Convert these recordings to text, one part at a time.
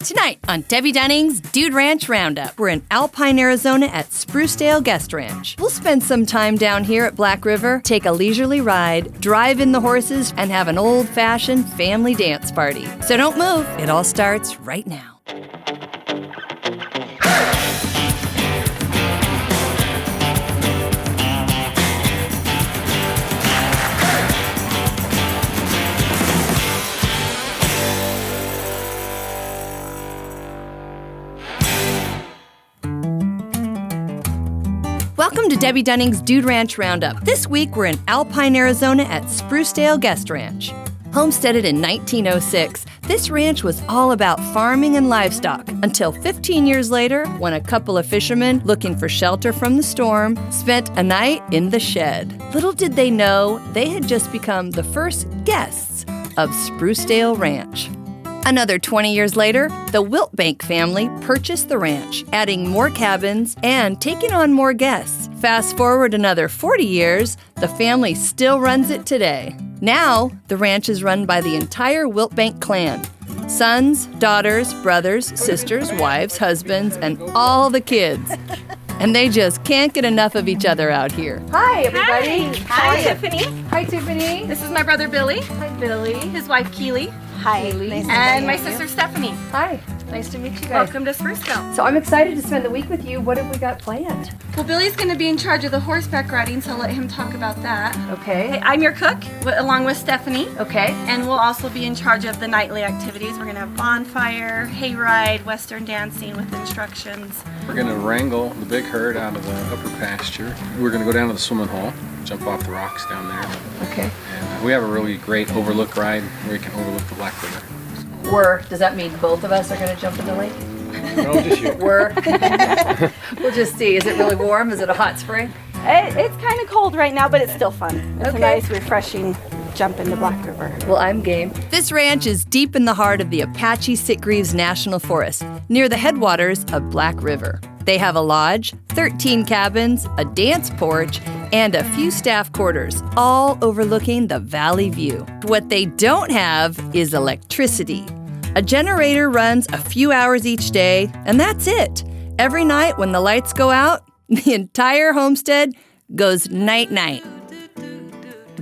Tonight on Debbie Dunning's Dude Ranch Roundup, we're in Alpine, Arizona at Sprucedale Guest Ranch. We'll spend some time down here at Black River, take a leisurely ride, drive in the horses, and have an old-fashioned family dance party. So don't move. It all starts right now. Welcome to Debbie Dunning's Dude Ranch Roundup. This week we're in Alpine, Arizona at Sprucedale Guest Ranch. Homesteaded in 1906, this ranch was all about farming and livestock until 15 years later when a couple of fishermen looking for shelter from the storm spent a night in the shed. Little did they know they had just become the first guests of Sprucedale Ranch. Another 20 years later, the Wiltbank family purchased the ranch, adding more cabins and taking on more guests. Fast forward another 40 years, the family still runs it today. Now, the ranch is run by the entire Wiltbank clan. Sons, daughters, brothers, sisters, wives, husbands, and all the kids. And they just can't get enough of each other out here. Hi, everybody. Hi, Tiffany. Hi, Tiffany. This is my brother Billy. Hi, Billy. His wife Keely. Hi. Nice And my sister Stephanie. Hi. Nice to meet you guys. Welcome to Sprucedale. So I'm excited to spend the week with you. What have we got planned? Well, Billy's going to be in charge of the horseback riding, so I'll let him talk about that. Okay. Hey, I'm your cook, along with Stephanie. Okay. And we'll also be in charge of the nightly activities. We're going to have bonfire, hayride, western dancing with instructions. We're going to wrangle the big herd out of the upper pasture. We're going to go down to the swimming hole, jump off the rocks down there. Okay. And we have a really great overlook ride where you can overlook the Black River. Does that mean both of us are going to jump in the lake? No, just you. We'll just see. Is it really warm? Is it a hot spring? It's kind of cold right now, but it's still fun. It's Okay. a nice, refreshing jump into Black River. Well, I'm game. This ranch is deep in the heart of the Apache Sitgreaves National Forest, near the headwaters of Black River. They have a lodge, 13 cabins, a dance porch, and a few staff quarters, all overlooking the valley view. What they don't have is electricity. A generator runs a few hours each day, and that's it. Every night when the lights go out, the entire homestead goes night-night.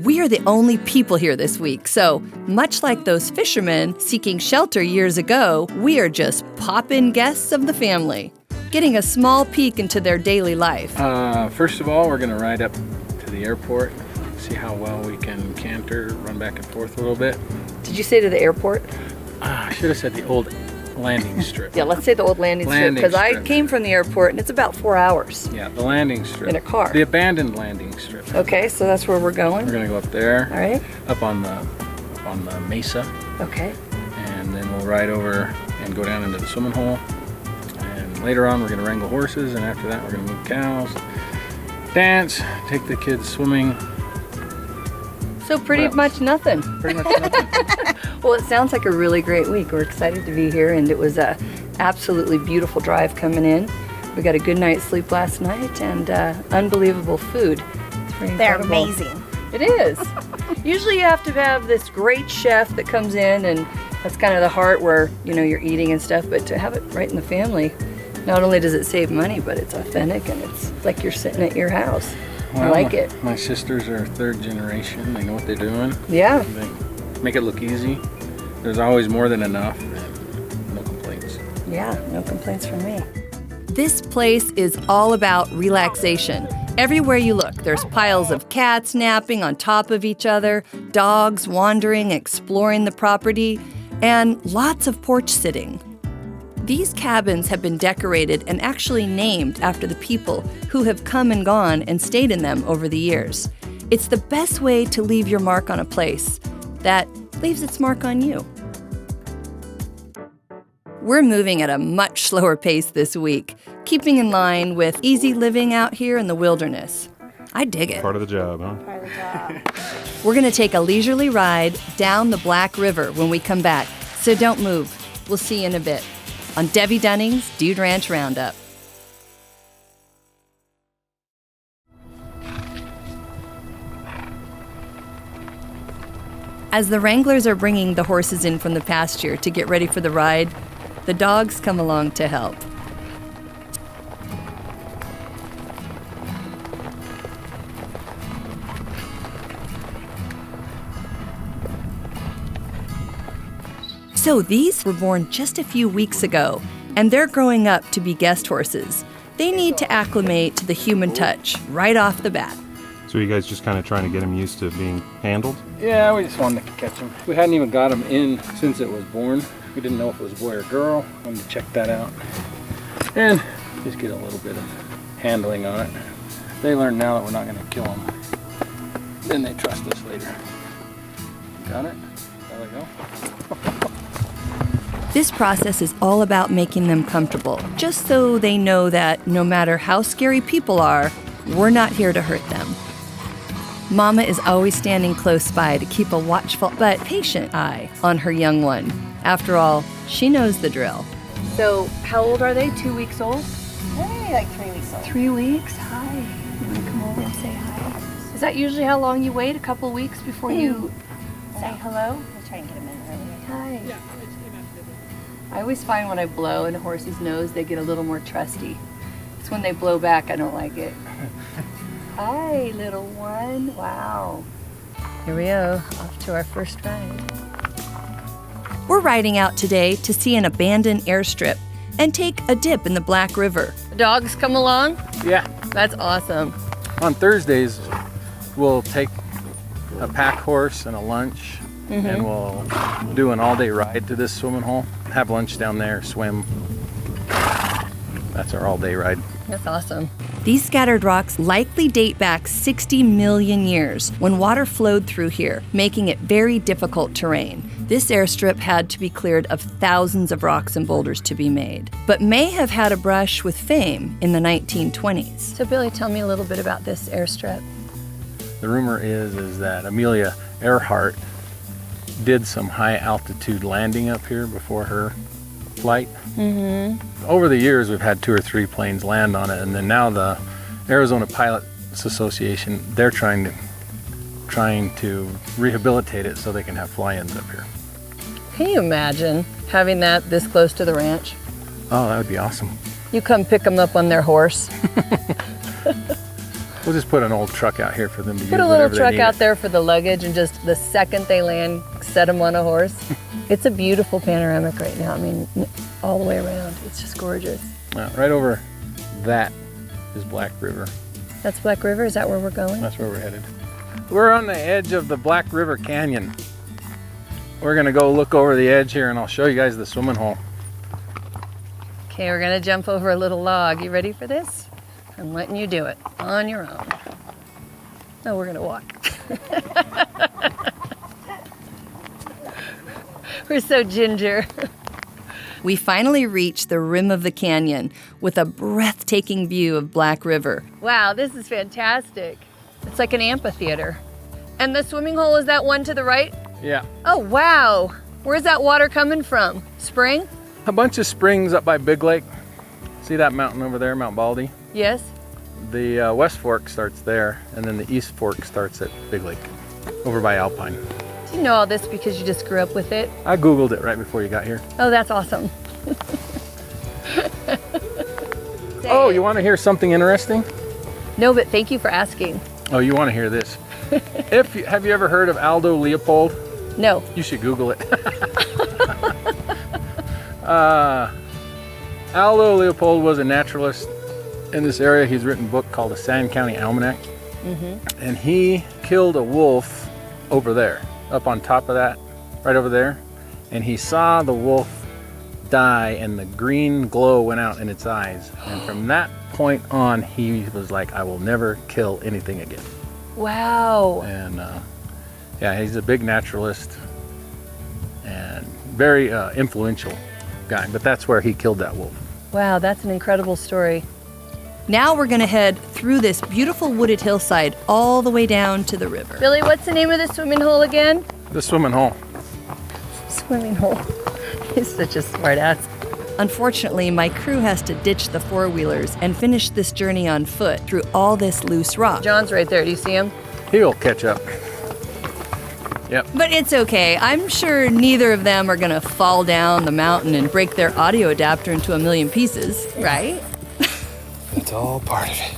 We are the only people here this week, so much like those fishermen seeking shelter years ago, we are just pop-in guests of the family, getting a small peek into their daily life. First of all, we're going to ride up to the airport, see how well we can canter, run back and forth a little bit. Did you say to the airport? I should have said the old landing strip. Yeah, let's say the old landing strip, because I strip. came from the airport and it's about 4 hours. Yeah, the landing strip. In a car. The abandoned landing strip. Okay, so that's where we're going. We're going to go up there. All right. Up on the mesa. Okay. And then we'll ride over and go down into the swimming hole. And later on, we're going to wrangle horses, and after that, we're going to move cows, dance, take the kids swimming. So pretty much nothing. Pretty much nothing. Well, it sounds like a really great week. We're excited to be here, and it was a absolutely beautiful drive coming in. We got a good night's sleep last night, and unbelievable food. It's pretty They're incredible. amazing. It is. Usually you have to have this great chef that comes in, and that's kind of the heart where, you know, you're eating and stuff, but to have it right in the family, not only does it save money, but it's authentic, and it's like you're sitting at your house. I like it. My sisters are third generation. They know what they're doing. Yeah. They make it look easy. There's always more than enough. And no complaints. Yeah, no complaints from me. This place is all about relaxation. Everywhere you look, there's piles of cats napping on top of each other, dogs wandering, exploring the property, and lots of porch sitting. These cabins have been decorated and actually named after the people who have come and gone and stayed in them over the years. It's the best way to leave your mark on a place that leaves its mark on you. We're moving at a much slower pace this week, keeping in line with easy living out here in the wilderness. I dig it. Part of the job, huh? Part of the job. We're going to take a leisurely ride down the Black River when we come back, so don't move. We'll see you in a bit on Debbie Dunning's Dude Ranch Roundup. As the wranglers are bringing the horses in from the pasture to get ready for the ride, The dogs come along to help. So these were born just a few weeks ago, and they're growing up to be guest horses. They need to acclimate to the human touch right off the bat. So you guys just kind of trying to get them used to being handled? Yeah, we just wanted to catch them. We hadn't even got them in since it was born. We didn't know if it was a boy or girl. Wanted to check that out. And just get a little bit of handling on it. They learn now that we're not going to kill them. Then they trust us later. Got it? There we go. This process is all about making them comfortable, just so they know that no matter how scary people are, we're not here to hurt them. Mama is always standing close by to keep a watchful but patient eye on her young one. After all, she knows the drill. So, how old are they? 2 weeks old? Hey, like 3 weeks old. 3 weeks? Hi. You want to come over and say hi? Is that usually how long you wait? A couple of weeks before you say hello? We'll try and get him in early. Hi. Yeah. I always find when I blow in a horse's nose, they get a little more trusty. It's when they blow back, I don't like it. Hi, little one. Wow. Here we go, off to our first ride. We're riding out today to see an abandoned airstrip and take a dip in the Black River. The dogs come along? Yeah. That's awesome. On Thursdays, we'll take a pack horse and a lunch, and we'll do an all-day ride to this swimming hole. Have lunch down there, swim. That's our all-day ride. That's awesome. These scattered rocks likely date back 60 million years when water flowed through here, making it very difficult terrain. This airstrip had to be cleared of thousands of rocks and boulders to be made, but may have had a brush with fame in the 1920s. So Billy, tell me a little bit about this airstrip. The rumor is that Amelia Earhart did some high altitude landing up here before her flight. Over the years, we've had 2 or 3 planes land on it, and then now the Arizona Pilots Association, they're trying to rehabilitate it so they can have fly-ins up here. Can you imagine having that this close to the ranch? Oh, that would be awesome. You come pick them up on their horse. We'll just put an old truck out here for them to use. Put a little truck out there for the luggage, and just the second they land, set them on a horse. It's a beautiful panoramic right now. I mean, all the way around. It's just gorgeous. Right over that is Black River. That's Black River? Is that where we're going? That's where we're headed. We're on the edge of the Black River Canyon. We're gonna go look over the edge here, and I'll show you guys the swimming hole. Okay, we're gonna jump over a little log. You ready for this? I'm letting you do it on your own. No, we're gonna walk. We're so ginger. We finally reached the rim of the canyon with a breathtaking view of Black River. Wow, this is fantastic. It's like an amphitheater. And the swimming hole is that one to the right? Yeah. Oh, wow. Where's that water coming from? Spring? A bunch of springs up by Big Lake. See that mountain over there, Mount Baldy? Yes. The West Fork starts there, and then the East Fork starts at Big Lake, over by Alpine. Do you know all this because you just grew up with it? I Googled it right before you got here. Oh, that's awesome. Oh, you want to hear something interesting? No, but thank you for asking. Oh, you want to hear this? Have you ever heard of Aldo Leopold? No. You should Google it. Aldo Leopold was a naturalist in this area. He's written a book called the Sand County Almanac. And he killed a wolf over there, up on top of that, right over there. And he saw the wolf die, and the green glow went out in its eyes. And from that point on, he was like, I will never kill anything again. Wow. And yeah, he's a big naturalist and very influential guy, but that's where he killed that wolf. Wow, that's an incredible story. Now we're gonna head through this beautiful wooded hillside all the way down to the river. Billy, what's the name of the swimming hole again? The swimming hole. Swimming hole. He's such a smart ass. Unfortunately, my crew has to ditch the four-wheelers and finish this journey on foot through all this loose rock. John's right there, do you see him? He'll catch up. Yep. But it's okay. I'm sure neither of them are gonna fall down the mountain and break their audio adapter into a million pieces, right? It's all part of it.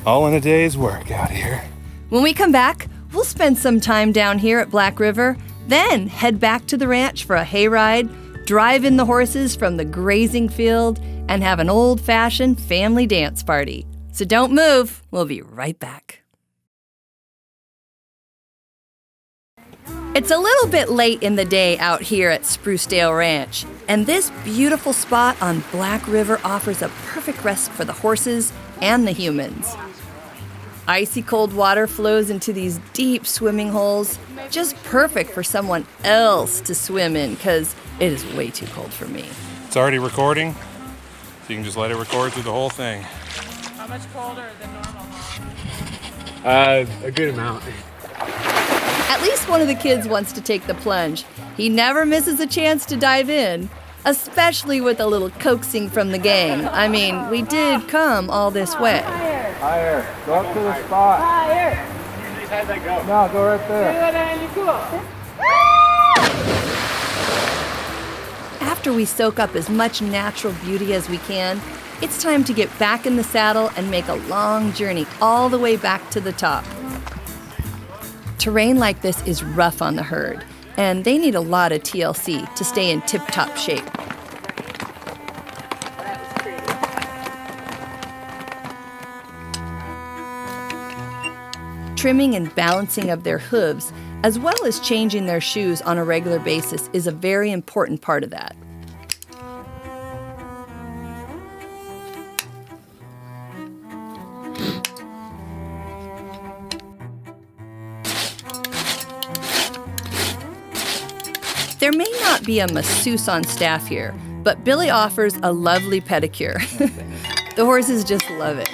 All in a day's work out here. When we come back, we'll spend some time down here at Black River, then head back to the ranch for a hayride, drive in the horses from the grazing field, and have an old-fashioned family dance party. So don't move. We'll be right back. It's a little bit late in the day out here at Sprucedale Ranch, and this beautiful spot on Black River offers a perfect rest for the horses and the humans. Icy cold water flows into these deep swimming holes, just perfect for someone else to swim in, because it is way too cold for me. It's already recording, so you can just let it record through the whole thing. How much colder than normal? A good amount. At least one of the kids wants to take the plunge. He never misses a chance to dive in, especially with a little coaxing from the gang. I mean, we did come all this way. Higher. Go up to the spot. Higher. How'd that go? No, go right there. After we soak up as much natural beauty as we can, it's time to get back in the saddle and make a long journey all the way back to the top. Terrain like this is rough on the herd, and they need a lot of TLC to stay in tip-top shape. Trimming and balancing of their hooves, as well as changing their shoes on a regular basis, is a very important part of that. There may not be a masseuse on staff here, but Billy offers a lovely pedicure. The horses just love it.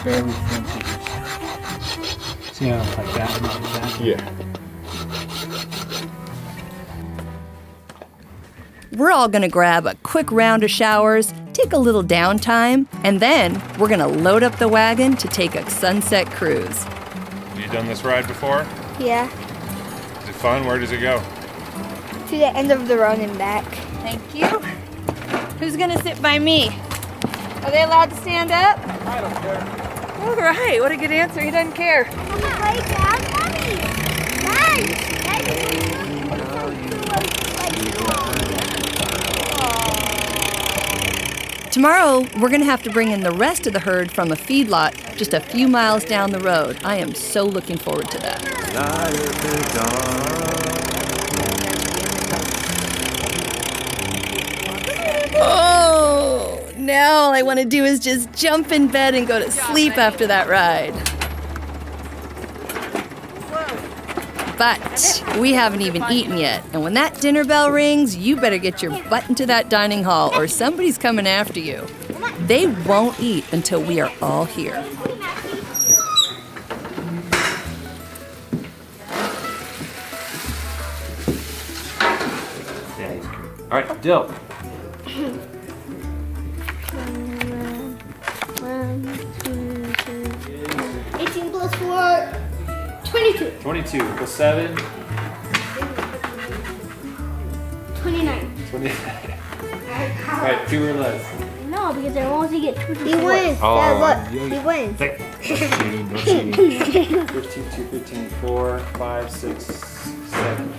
Fairly sensitive. See how like that and like that? Yeah. We're all gonna grab a quick round of showers, take a little downtime, and then we're gonna load up the wagon to take a sunset cruise. Have you done this ride before? Yeah, Is it fun? Where does it go? to the end of the road and back. Thank you. Who's gonna sit by me? Are they allowed to stand up? I don't care. All right, what a good answer. He doesn't care. Tomorrow, we're going to have to bring in the rest of the herd from a feedlot just a few miles down the road. I am so looking forward to that. Oh, now all I want to do is just jump in bed and go to sleep after that ride. But we haven't even eaten yet, and when that dinner bell rings, you better get your butt into that dining hall or somebody's coming after you. They won't eat until we are all here. All right, Dill. 18 plus 4, 22. 22 plus 7. 29. 29. All right, 2 or less. No, because I want to get 24. He wins. Dad, look. He wins. 15, 15, 4, 5, 6, 7.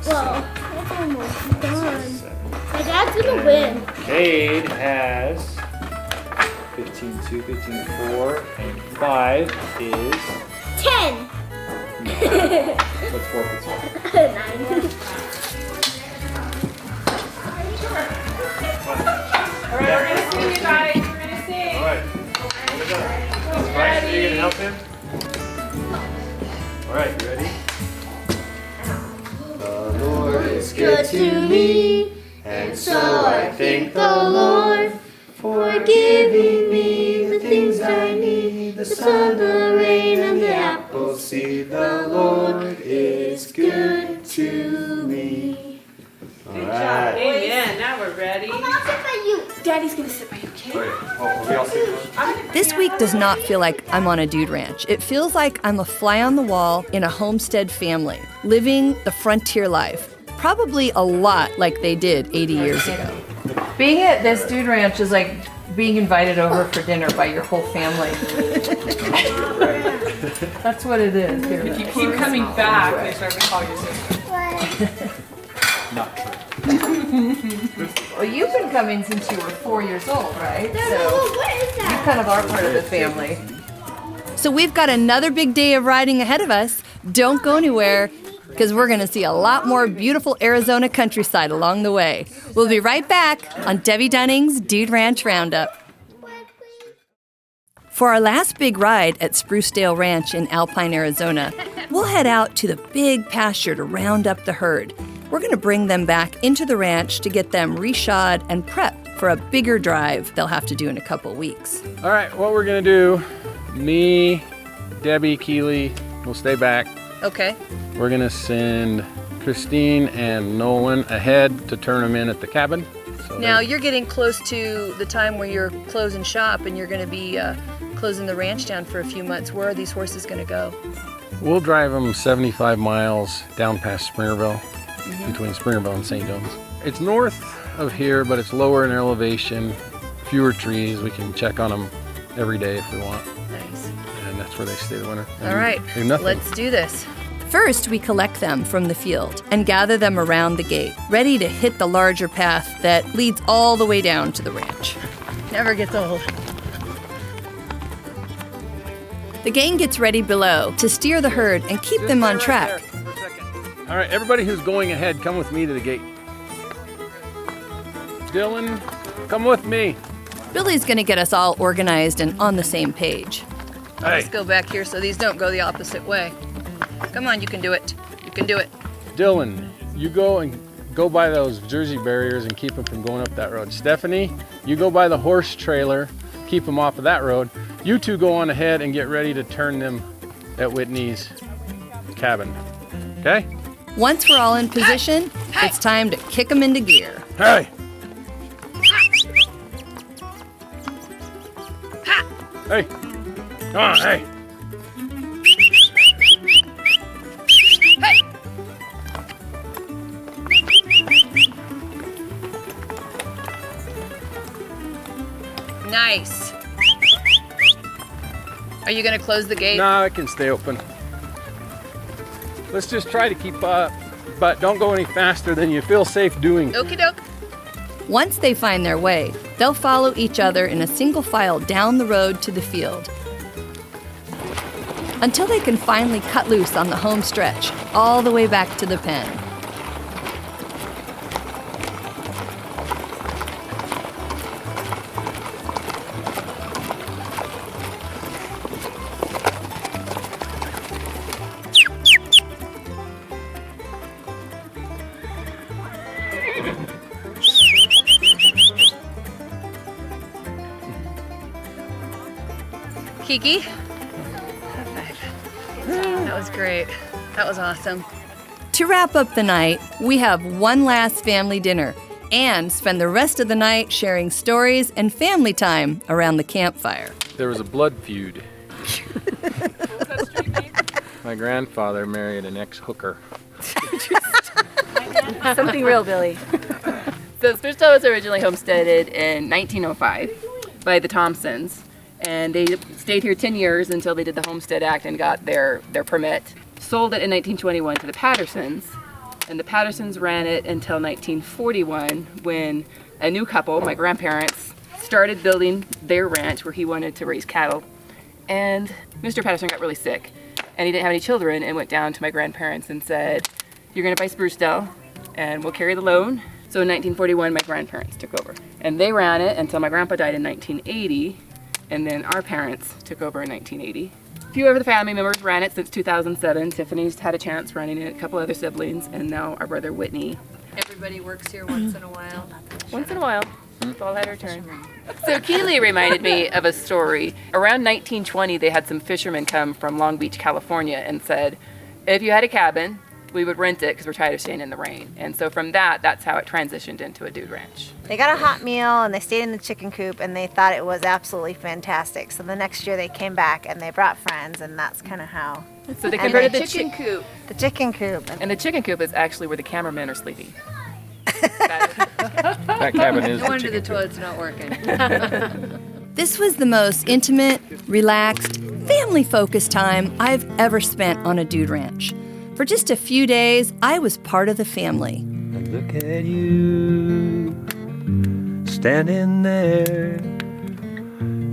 Well, that's almost done. My dad's gonna win. Cade has 15, 2, 15, 4, and 5 is 10. what's 4 plus 5? 9. All right, we're gonna sing, you guys. We're gonna sing. All right. Bryce, are you gonna help him? All right, you ready? The Lord is good to me, and so I thank the Lord for giving me the things I need, the sun, the rain, and the apple seed. The Lord is good to me. All right. Amen. Now we're ready. Daddy, Daddy's gonna sit by you, okay? This week does not feel like I'm on a dude ranch. It feels like I'm a fly on the wall in a homestead family, living the frontier life. Probably a lot like they did 80 years ago. Being at this dude ranch is like being invited over for dinner by your whole family. That's what it is. If you keep coming back, they start to call your sister. Not true. Well, you've been coming since you were 4 years old, right? What is You that? kind of are part of the family. So we've got another big day of riding ahead of us. Don't go anywhere, because we're going to see a lot more beautiful Arizona countryside along the way. We'll be right back on Debbie Dunning's Dude Ranch Roundup. For our last big ride at Sprucedale Ranch in Alpine, Arizona, we'll head out to the big pasture to round up the herd. We're going to bring them back into the ranch to get them reshod and prepped for a bigger drive they'll have to do in a couple weeks. All right, what we're gonna do, me, Debbie, Keely, will stay back. Okay. We're gonna send Christine and Nolan ahead to turn them in at the cabin. So Now you're getting close to the time where you're closing shop and you're going to be closing the ranch down for a few months. Where are these horses going to go? we'll drive them 75 miles down past Springerville, between Springerville and St. John's. It's north of here, but it's lower in elevation, fewer trees. We can check on them every day if we want. Nice. And that's where they stay the winter. All right, Do nothing. let's do this. First, we collect them from the field and gather them around the gate, ready to hit the larger path that leads all the way down to the ranch. Never gets old. The gang gets ready below to steer the herd and keep them on track. All right, everybody who's going ahead, come with me to the gate. Dylan, come with me. Billy's gonna get us all organized and on the same page. Hey, Let's go back here so these don't go the opposite way. Come on, you can do it. You can do it. Dylan, you go by those Jersey barriers and keep them from going up that road. Stephanie, you go by the horse trailer, keep them off of that road. You two go on ahead and get ready to turn them at Whitney's cabin. Okay? Once we're all in position, it's time to kick them into gear. Hey! Hey! Come on, hey! Nice. Are you gonna close the gate? No, it can stay open. Let's just try to keep up, but don't go any faster than you feel safe doing. Okie doke. Once they find their way, they'll follow each other in a single file down the road to the field until they can finally cut loose on the home stretch, all the way back to the pen. Kiki? That was great. That was awesome. To wrap up the night, we have one last family dinner and spend the rest of the night sharing stories and family time around the campfire. There was a blood feud. My grandfather married an ex-hooker. Something real, Billy. So Sprucedale was originally homesteaded in 1905 by the Thompsons, and they stayed here 10 years until they did the Homestead Act and got their permit. Sold it in 1921 to the Pattersons, and the Pattersons ran it until 1941 when a new couple, my grandparents, started building their ranch where he wanted to raise cattle. And Mr. Patterson got really sick, and he didn't have any children, and went down to my grandparents and said, "You're gonna buy Sprucedale, and we'll carry the loan." So in 1941, my grandparents took over. And they ran it until my grandpa died in 1980, and then our parents took over in 1980. A few of the family members ran it since 2007. Tiffany's had a chance running it, a couple other siblings, and now our brother Whitney. Everybody works here once in a while. Once in a while, we've all had our turn. So Keely reminded me of a story. Around 1920, they had some fishermen come from Long Beach, California, and said, if you had a cabin we would rent it because we're tired of staying in the rain. And so from that's how it transitioned into a dude ranch. They got a hot meal and they stayed in the chicken coop and they thought it was absolutely fantastic. So the next year they came back and they brought friends, and that's kind of how. So they And converted the the chicken coop. The chicken coop. And the chicken coop is actually where the cameramen are sleeping. That cabin is No wonder the toilet's not working. This was the most intimate, relaxed, family-focused time I've ever spent on a dude ranch. For just a few days, I was part of the family. And look at you, standing there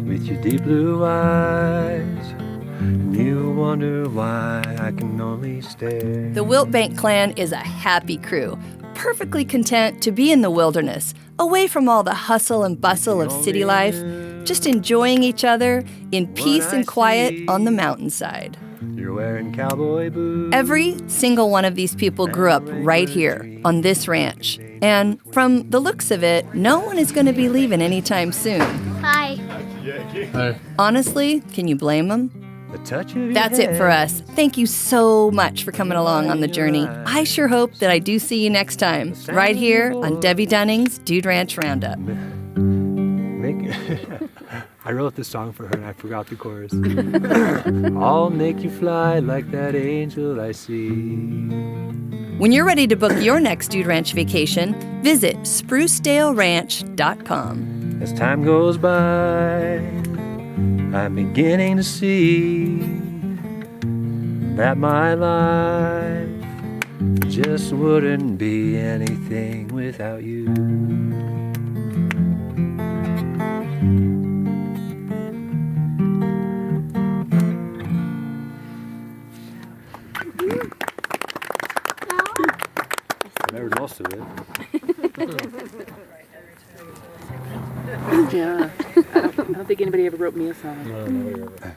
with your deep blue eyes. And you wonder why I can only stare. The Wiltbank clan is a happy crew, perfectly content to be in the wilderness, away from all the hustle and bustle of city life, just enjoying each other in peace and quiet on the mountainside. You're wearing cowboy boots. Every single one of these people grew up right here on this ranch. And from the looks of it, no one is going to be leaving anytime soon. Hi. Honestly, can you blame them? The touch of your That's it for hand. us. Thank you so much for coming along on the journey. I sure hope that I do see you next time, right here on Debbie Dunning's Dude Ranch Roundup. I wrote this song for her and I forgot the chorus. I'll make you fly like that angel I see. When you're ready to book your next Dude Ranch vacation, visit sprucedaleranch.com. As time goes by, I'm beginning to see that my life just wouldn't be anything without you. I remembered most of it. Yeah. I don't think anybody ever wrote me a song. No, nobody ever.